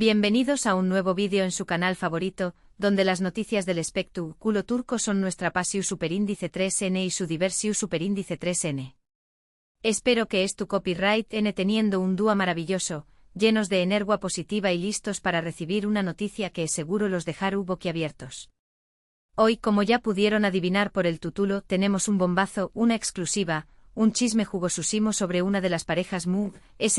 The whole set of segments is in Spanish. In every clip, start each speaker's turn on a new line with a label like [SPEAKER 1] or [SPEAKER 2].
[SPEAKER 1] Bienvenidos a un nuevo vídeo en su canal favorito, donde las noticias del espectáculo turco son nuestra pasiu superíndice 3N y su diversiu superíndice 3N. Espero que es tu copyright N teniendo un dúo maravilloso, llenos de energía positiva y listos para recibir una noticia que seguro los dejará boquiabiertos. Hoy, como ya pudieron adivinar por el título, tenemos un bombazo, una exclusiva, un chisme jugosísimo sobre una de las parejas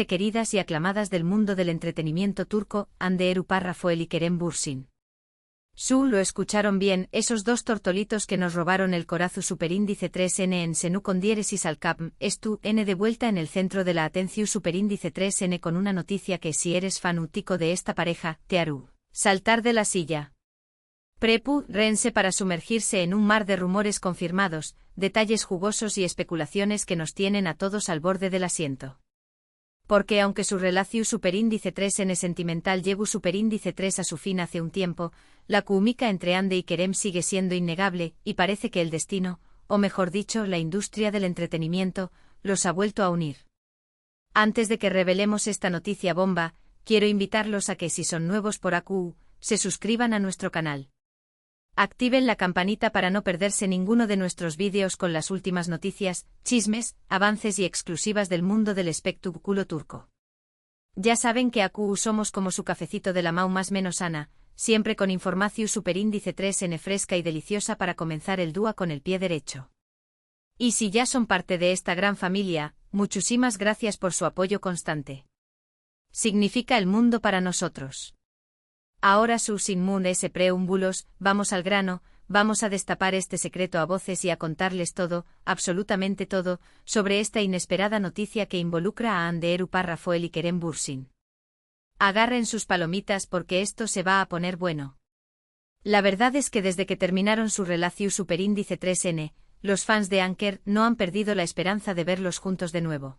[SPEAKER 1] queridas y aclamadas del mundo del entretenimiento turco, Hande Erupar Rafael y Kerem Bürsin. Lo escucharon bien, esos dos tortolitos que nos robaron el corazón superíndice 3N en Senu con diéresis al cap, N de vuelta en el centro de la atención superíndice 3N con una noticia que si eres fanático de esta pareja, te hará saltar de la silla. Rense para sumergirse en un mar de rumores confirmados, detalles jugosos y especulaciones que nos tienen a todos al borde del asiento. Porque aunque su relación superíndice 3N sentimental llevó superíndice 3 a su fin hace un tiempo, la química entre Hande y Kerem sigue siendo innegable, y parece que el destino, o mejor dicho, la industria del entretenimiento, los ha vuelto a unir. Antes de que revelemos esta noticia bomba, quiero invitarlos a que si son nuevos por AQ, se suscriban a nuestro canal. Activen la campanita para no perderse ninguno de nuestros vídeos con las últimas noticias, chismes, avances y exclusivas del mundo del espectáculo turco. Ya saben que AQ somos como su cafecito de la mau más menos sana, siempre con información superíndice 3N fresca y deliciosa para comenzar el día con el pie derecho. Y si ya son parte de esta gran familia, muchísimas gracias por su apoyo constante. Significa el mundo para nosotros. Ahora sin más preámbulos, vamos al grano, vamos a destapar este secreto a voces y a contarles todo, absolutamente todo, sobre esta inesperada noticia que involucra a Hande Erupar Rafael y Kerem Bürsin. Agarren sus palomitas porque esto se va a poner bueno. La verdad es que desde que terminaron su relación superíndice 3N, los fans de Anker no han perdido la esperanza de verlos juntos de nuevo.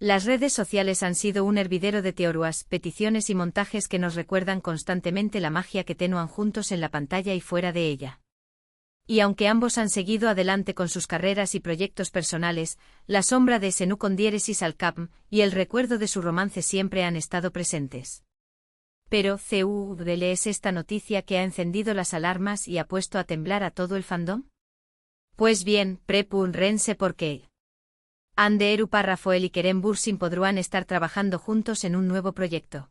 [SPEAKER 1] Las redes sociales han sido un hervidero de teorías, peticiones y montajes que nos recuerdan constantemente la magia que tenuan juntos en la pantalla y fuera de ella. Y aunque ambos han seguido adelante con sus carreras y proyectos personales, la sombra de Senu con diéresis al cap y el recuerdo de su romance siempre han estado presentes. Pero, ¿es esta noticia que ha encendido las alarmas y ha puesto a temblar a todo el fandom? Pues bien, prepárense porque Hande Erupar Rafael y Kerem Bürsin podrán estar trabajando juntos en un nuevo proyecto.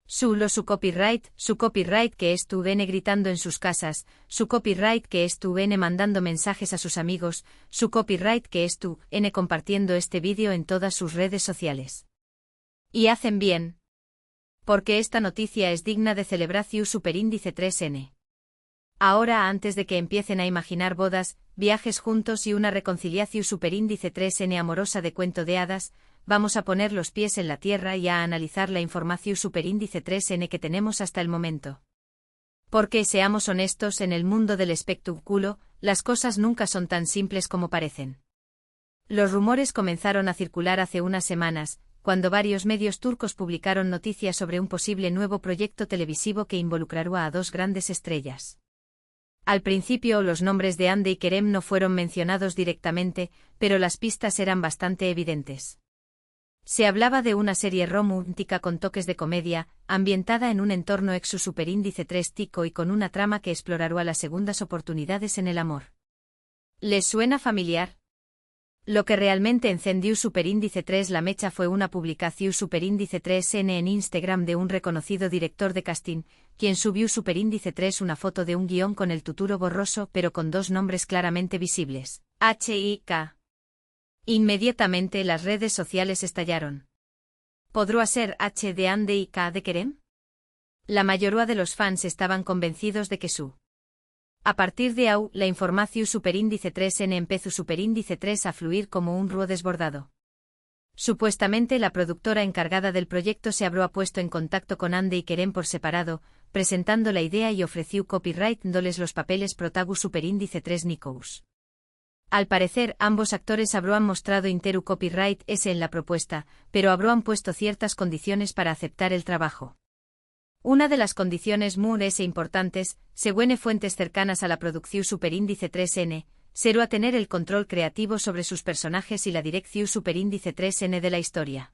[SPEAKER 1] Su copyright que estuvieron gritando en sus casas, su copyright que estuvieron mandando mensajes a sus amigos, su copyright que estuvieron compartiendo este vídeo en todas sus redes sociales. Y hacen bien. Porque esta noticia es digna de celebración superíndice 3N. Ahora antes de que empiecen a imaginar bodas, viajes juntos y una reconciliación superíndice 3N amorosa de cuento de hadas, vamos a poner los pies en la tierra y a analizar la información superíndice 3N que tenemos hasta el momento. Porque seamos honestos, en el mundo del espectáculo, las cosas nunca son tan simples como parecen. Los rumores comenzaron a circular hace unas semanas, cuando varios medios turcos publicaron noticias sobre un posible nuevo proyecto televisivo que involucrará a dos grandes estrellas. Al principio los nombres de Hande y Kerem no fueron mencionados directamente, pero las pistas eran bastante evidentes. Se hablaba de una serie romántica con toques de comedia, ambientada en un entorno exu superíndice 3 tico y con una trama que explorará las segundas oportunidades en el amor. ¿Les suena familiar? Lo que realmente encendió superíndice 3 la mecha fue una publicación superíndice 3N en Instagram de un reconocido director de casting, quien subió superíndice 3 una foto de un guión con el título borroso pero con dos nombres claramente visibles, H y K. Inmediatamente las redes sociales estallaron. ¿Podrá ser H de Hande y K de Kerem? La mayoría de los fans estaban convencidos de que A partir de ahí, la información superíndice 3N empezó superíndice 3 a fluir como un río desbordado. Supuestamente la productora encargada del proyecto se habrá puesto en contacto con Hande y Kerem por separado, presentando la idea y ofreció copyright dándoles los papeles protagu superíndice 3 Nikous. Al parecer, ambos actores habrán mostrado interu copyright en la propuesta, pero habrán puesto ciertas condiciones para aceptar el trabajo. Una de las condiciones muy importantes, según fuentes cercanas a la producción superíndice 3N, será tener el control creativo sobre sus personajes y la dirección superíndice 3N de la historia.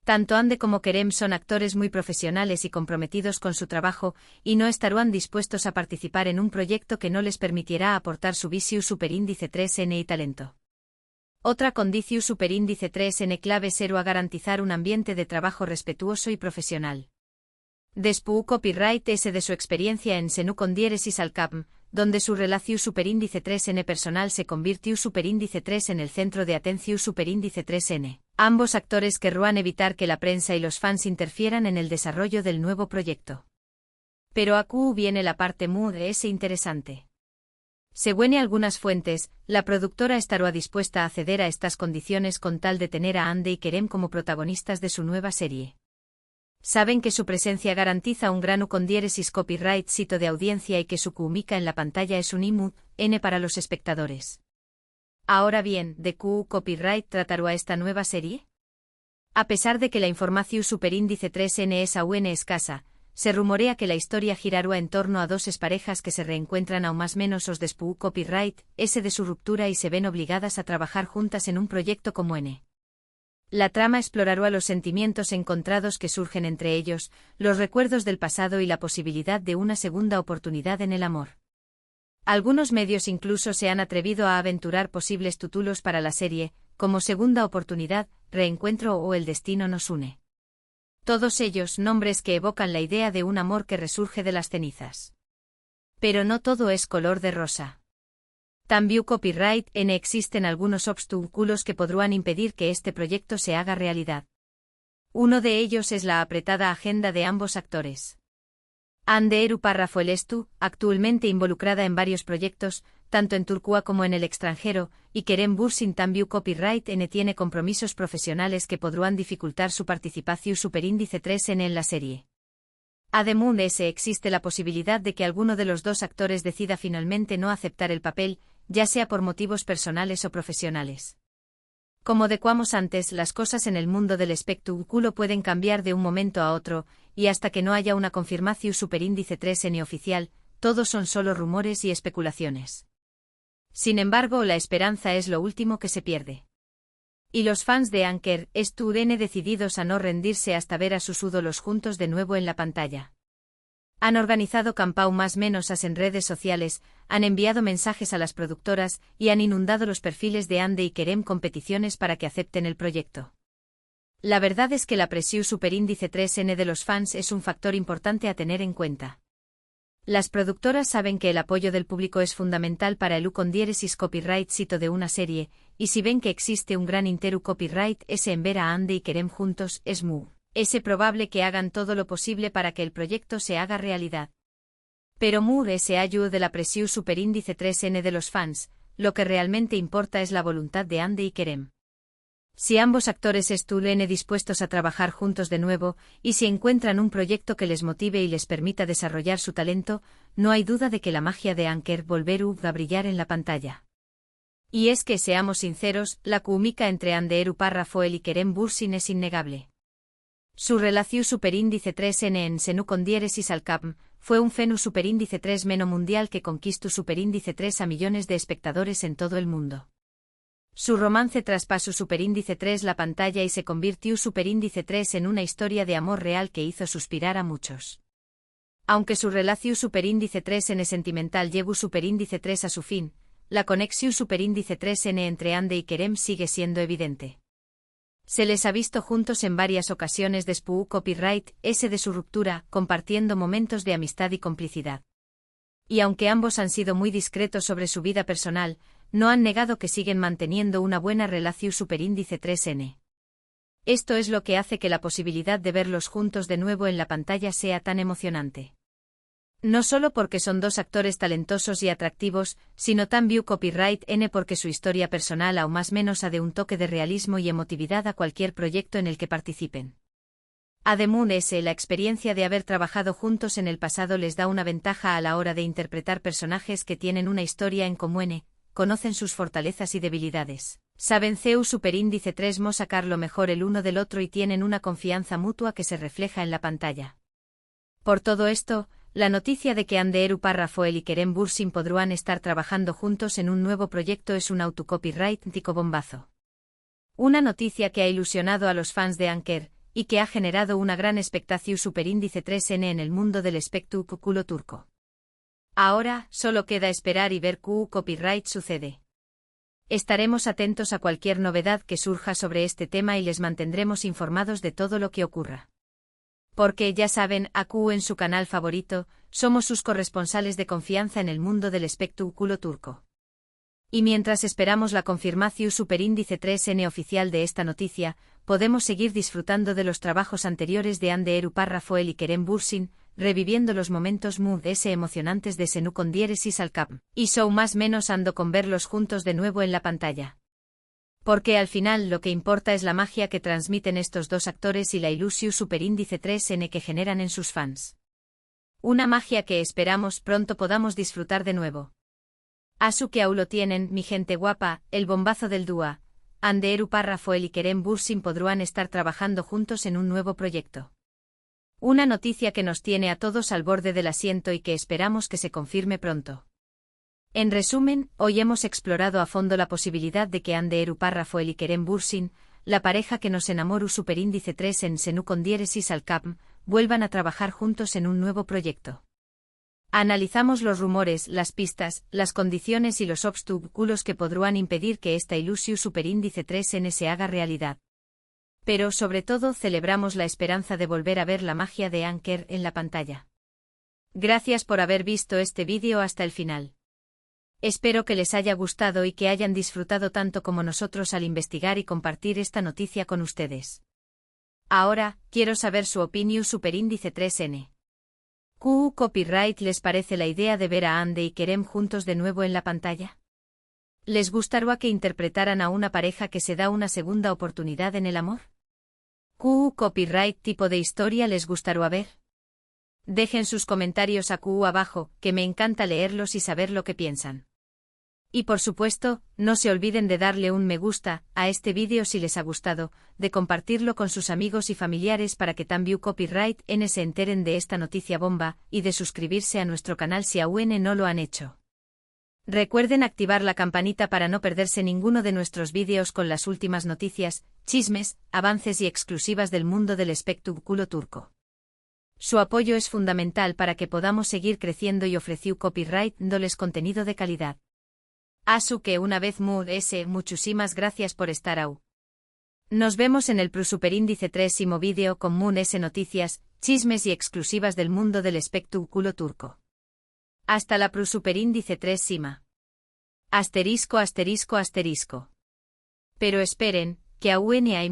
[SPEAKER 1] Tanto Ande como Kerem son actores muy profesionales y comprometidos con su trabajo, y no estarán dispuestos a participar en un proyecto que no les permitirá aportar su visiu superíndice 3N y talento. Otra condición superíndice 3N clave será garantizar un ambiente de trabajo respetuoso y profesional. Después copyright ese de su experiencia en Senu con diéresis al CAPM, donde su relación superíndice 3N personal se convirtió superíndice 3 en el centro de atención superíndice 3N. Ambos actores querrán evitar que la prensa y los fans interfieran en el desarrollo del nuevo proyecto. Pero aquí viene la parte muy de ese interesante. Según algunas fuentes, la productora estará dispuesta a ceder a estas condiciones con tal de tener a Ande y Kerem como protagonistas de su nueva serie. Saben que su presencia garantiza un gran con diéresis copyright sitio de audiencia y que su química en la pantalla es un IMU-N para los espectadores. Ahora bien, ¿de qué copyright tratará esta nueva serie? A pesar de que la información superíndice 3N es aún escasa, se rumorea que la historia girará en torno a dos parejas que se reencuentran aún más menos os después copyright, ese de su ruptura y se ven obligadas a trabajar juntas en un proyecto como N. La trama explorará los sentimientos encontrados que surgen entre ellos, los recuerdos del pasado y la posibilidad de una segunda oportunidad en el amor. Algunos medios incluso se han atrevido a aventurar posibles títulos para la serie, como Segunda Oportunidad, Reencuentro o El Destino nos une. Todos ellos nombres que evocan la idea de un amor que resurge de las cenizas. Pero no todo es color de rosa. También copyright N existen algunos obstáculos que podrán impedir que este proyecto se haga realidad. Uno de ellos es la apretada agenda de ambos actores. Ande Eru Párrafo Elestu, actualmente involucrada en varios proyectos, tanto en Turquía como en el extranjero, y Kerem Bürsin también copyright N tiene compromisos profesionales que podrán dificultar su participación superíndice 3N en la serie. Además de ese existe la posibilidad de que alguno de los dos actores decida finalmente no aceptar el papel, ya sea por motivos personales o profesionales. Como decíamos antes, las cosas en el mundo del espectáculo pueden cambiar de un momento a otro, y hasta que no haya una confirmación superíndice 3N oficial, todos son solo rumores y especulaciones. Sin embargo, la esperanza es lo último que se pierde. Y los fans de Anker estuvieron decididos a no rendirse hasta ver a sus ídolos juntos de nuevo en la pantalla. Han organizado campau más menos en redes sociales, han enviado mensajes a las productoras y han inundado los perfiles de Ande y Kerem con peticiones para que acepten el proyecto. La verdad es que la presión superíndice 3N de los fans es un factor importante a tener en cuenta. Las productoras saben que el apoyo del público es fundamental para el con diéresis copyright sito de una serie, y si ven que existe un gran interu copyright ese en ver a Ande y Kerem juntos, es probable que hagan todo lo posible para que el proyecto se haga realidad. Pero ese ayuda de la presión superíndice 3N de los fans, lo que realmente importa es la voluntad de Ande y Kerem. Si ambos actores estuvieran dispuestos a trabajar juntos de nuevo, y si encuentran un proyecto que les motive y les permita desarrollar su talento, no hay duda de que la magia de Anker volverá a brillar en la pantalla. Y es que, seamos sinceros, la química entre Ande Eru Párrafo y Kerem Bürsin es innegable. Su relación superíndice 3N en Senu con diéresis al CAPM fue un fenu superíndice 3 meno mundial que conquistó superíndice 3 a millones de espectadores en todo el mundo. Su romance traspasó superíndice 3 la pantalla y se convirtió superíndice 3 en una historia de amor real que hizo suspirar a muchos. Aunque su relación superíndice 3N sentimental llevó superíndice 3 a su fin, la conexión superíndice 3N entre Ande y Kerem sigue siendo evidente. Se les ha visto juntos en varias ocasiones después copyright ese de su ruptura, compartiendo momentos de amistad y complicidad. Y aunque ambos han sido muy discretos sobre su vida personal, no han negado que siguen manteniendo una buena relación superíndice 3N. Esto es lo que hace que la posibilidad de verlos juntos de nuevo en la pantalla sea tan emocionante. No solo porque son dos actores talentosos y atractivos, sino también copyright N porque su historia personal aún más menos ha de un toque de realismo y emotividad a cualquier proyecto en el que participen. Además, la experiencia de haber trabajado juntos en el pasado les da una ventaja a la hora de interpretar personajes que tienen una historia en común, conocen sus fortalezas y debilidades, saben CEU superíndice 3 sacar lo mejor el uno del otro y tienen una confianza mutua que se refleja en la pantalla. Por todo esto, la noticia de que Ande Eru Párrafo y Kerem Bürsin podrán estar trabajando juntos en un nuevo proyecto es un autocopyright tico bombazo. Una noticia que ha ilusionado a los fans de Anker, y que ha generado una gran expectación superíndice 3N en el mundo del espectáculo turco. Ahora, solo queda esperar y ver qué copyright sucede. Estaremos atentos a cualquier novedad que surja sobre este tema y les mantendremos informados de todo lo que ocurra. Porque ya saben, AQ en su canal favorito, somos sus corresponsales de confianza en el mundo del espectáculo turco. Y mientras esperamos la confirmación superíndice 3N oficial de esta noticia, podemos seguir disfrutando de los trabajos anteriores de Hande Erupar Rafael y Kerem Bürsin, reviviendo los momentos emocionantes de Senu con diéresis al cap, y show más menos ando con verlos juntos de nuevo en la pantalla. Porque al final lo que importa es la magia que transmiten estos dos actores y la ilusión superíndice 3N que generan en sus fans. Una magia que esperamos pronto podamos disfrutar de nuevo. Asu que aún lo tienen, mi gente guapa, el bombazo del dúa, Hande Erupar Rafael y Kerem Bürsin podrán estar trabajando juntos en un nuevo proyecto. Una noticia que nos tiene a todos al borde del asiento y que esperamos que se confirme pronto. En resumen, hoy hemos explorado a fondo la posibilidad de que Hande Erupar Rafael y Kerem Bürsin, la pareja que nos enamoró superíndice 3 en Senu con diéresis al cap, vuelvan a trabajar juntos en un nuevo proyecto. Analizamos los rumores, las pistas, las condiciones y los obstáculos que podrán impedir que esta ilusión superíndice 3N se haga realidad. Pero sobre todo celebramos la esperanza de volver a ver la magia de Anker en la pantalla. Gracias por haber visto este vídeo hasta el final. Espero que les haya gustado y que hayan disfrutado tanto como nosotros al investigar y compartir esta noticia con ustedes. Ahora, quiero saber su opinión superíndice 3N. ¿Qué copyright les parece la idea de ver a Hande y Kerem juntos de nuevo en la pantalla? ¿Les gustaría que interpretaran a una pareja que se da una segunda oportunidad en el amor? ¿Qué copyright tipo de historia les gustaría ver? Dejen sus comentarios aquí abajo, que me encanta leerlos y saber lo que piensan. Y por supuesto, no se olviden de darle un me gusta a este vídeo si les ha gustado, de compartirlo con sus amigos y familiares para que también copyright N se enteren de esta noticia bomba, y de suscribirse a nuestro canal si aún no lo han hecho. Recuerden activar la campanita para no perderse ninguno de nuestros vídeos con las últimas noticias, chismes, avances y exclusivas del mundo del espectáculo turco. Su apoyo es fundamental para que podamos seguir creciendo y ofrecer copyright dándoles contenido de calidad. Asu que una vez muchísimas gracias por estar au. Nos vemos en el superíndice 3º vídeo con noticias, chismes y exclusivas del mundo del espectáculo turco. Hasta la superíndice 3 Sima. Asterisco asterisco asterisco. Pero esperen, que aún hay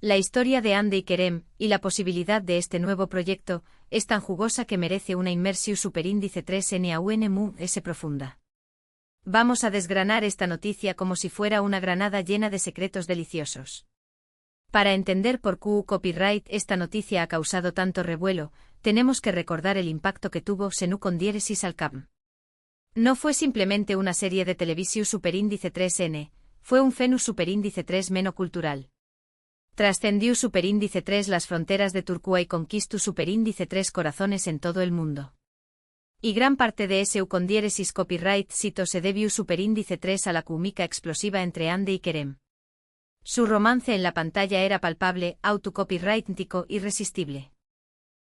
[SPEAKER 1] La historia de Hande y Kerem, y la posibilidad de este nuevo proyecto, es tan jugosa que merece una inmersión superíndice 3N aún profunda. Vamos a desgranar esta noticia como si fuera una granada llena de secretos deliciosos. Para entender por qué copyright esta noticia ha causado tanto revuelo, tenemos que recordar el impacto que tuvo Senu con diéresis al cap. No fue simplemente una serie de televisión superíndice 3N, fue un fenus superíndice 3 cultural. Trascendió superíndice 3 las fronteras de Turquía y conquistó superíndice 3 corazones en todo el mundo. Y gran parte de ese con diéresis copyright cito se debió superíndice 3 a la química explosiva entre Hande y Kerem. Su romance en la pantalla era palpable, autocopyrightico, irresistible.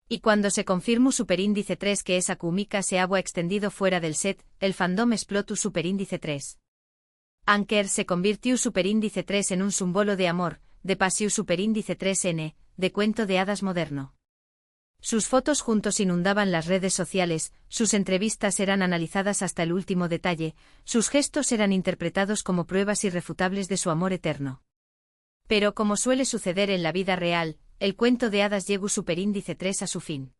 [SPEAKER 1] Y cuando se confirmó superíndice 3 que esa química se había extendido fuera del set, el fandom explotó superíndice 3. Anker se convirtió superíndice 3 en un símbolo de amor, de pasión superíndice 3N, de cuento de hadas moderno. Sus fotos juntos inundaban las redes sociales, sus entrevistas eran analizadas hasta el último detalle, sus gestos eran interpretados como pruebas irrefutables de su amor eterno. Pero como suele suceder en la vida real, el cuento de hadas llegó superíndice 3 a su fin.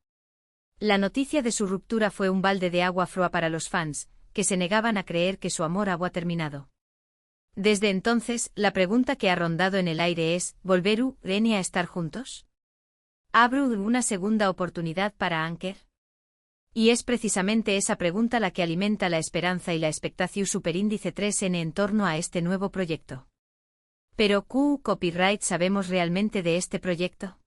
[SPEAKER 1] La noticia de su ruptura fue un balde de agua fría para los fans, que se negaban a creer que su amor había terminado. Desde entonces, la pregunta que ha rondado en el aire es, ¿volverán a estar juntos? ¿Habrá una segunda oportunidad para Anker? Y es precisamente esa pregunta la que alimenta la esperanza y la expectación superíndice 3N en torno a este nuevo proyecto. Pero ¿qué copyright sabemos realmente de este proyecto?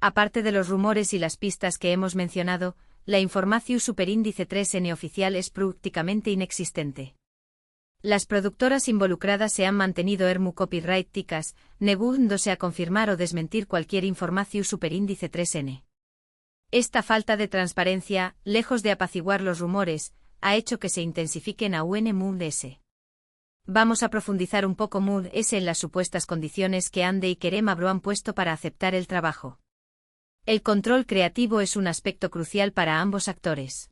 [SPEAKER 1] Aparte de los rumores y las pistas que hemos mencionado, la información superíndice 3N oficial es prácticamente inexistente. Las productoras involucradas se han mantenido ERMU copyright ticas, negándose a confirmar o desmentir cualquier información superíndice 3N. Esta falta de transparencia, lejos de apaciguar los rumores, ha hecho que se intensifiquen aún Mood-S. Vamos a profundizar un poco Mood-S en las supuestas condiciones que Ande y Kerem Abro han puesto para aceptar el trabajo. El control creativo es un aspecto crucial para ambos actores.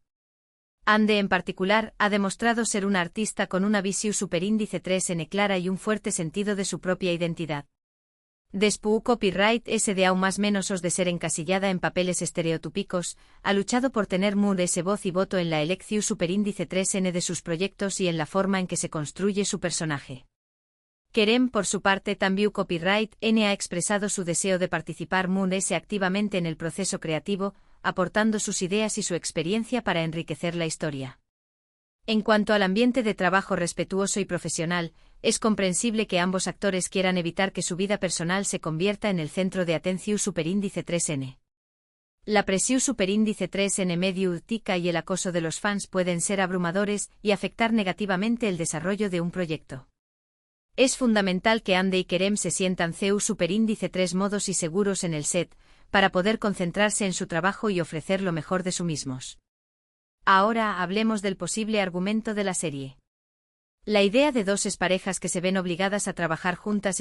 [SPEAKER 1] Ande en particular ha demostrado ser un artista con una visión superíndice 3N clara y un fuerte sentido de su propia identidad. Después copyright S de aún más menos os de ser encasillada en papeles estereotípicos, ha luchado por tener Mood-S voz y voto en la elección superíndice 3N de sus proyectos y en la forma en que se construye su personaje. Kerem, por su parte, también copyright N ha expresado su deseo de participar Mood-S activamente en el proceso creativo, aportando sus ideas y su experiencia para enriquecer la historia. En cuanto al ambiente de trabajo respetuoso y profesional, es comprensible que ambos actores quieran evitar que su vida personal se convierta en el centro de atención superíndice 3N. La presión superíndice 3N mediática y el acoso de los fans pueden ser abrumadores y afectar negativamente el desarrollo de un proyecto. Es fundamental que Ande y Kerem se sientan CEU superíndice 3 modos y seguros en el set, para poder concentrarse en su trabajo y ofrecer lo mejor de sí mismos. Ahora hablemos del posible argumento de la serie. La idea de dos parejas que se ven obligadas a trabajar juntas